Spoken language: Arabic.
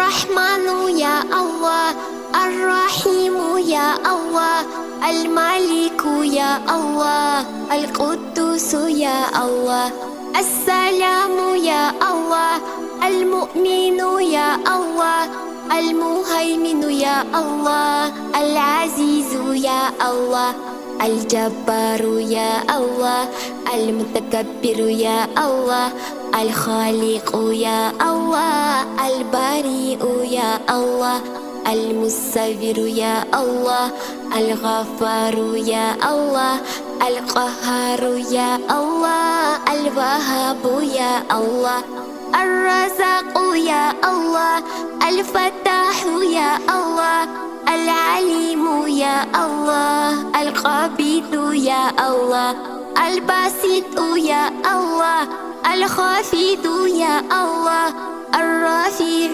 الرحمن يا الله، الرحيم يا الله، الملك يا الله، القدوس يا الله، السلام يا الله، المؤمن يا الله، المهيمن يا الله، العزيز يا الله، الجبار يا الله، المتكبر يا الله، الخالق يا الله، البريء يا الله، المصور يا الله، الغفار يا الله، القهار يا الله، الوهاب يا الله، الرزاق يا الله، الفتاح يا الله، العليم يا الله، القبيض يا الله، الباسط يا الله، الخافض يا الله، الرافع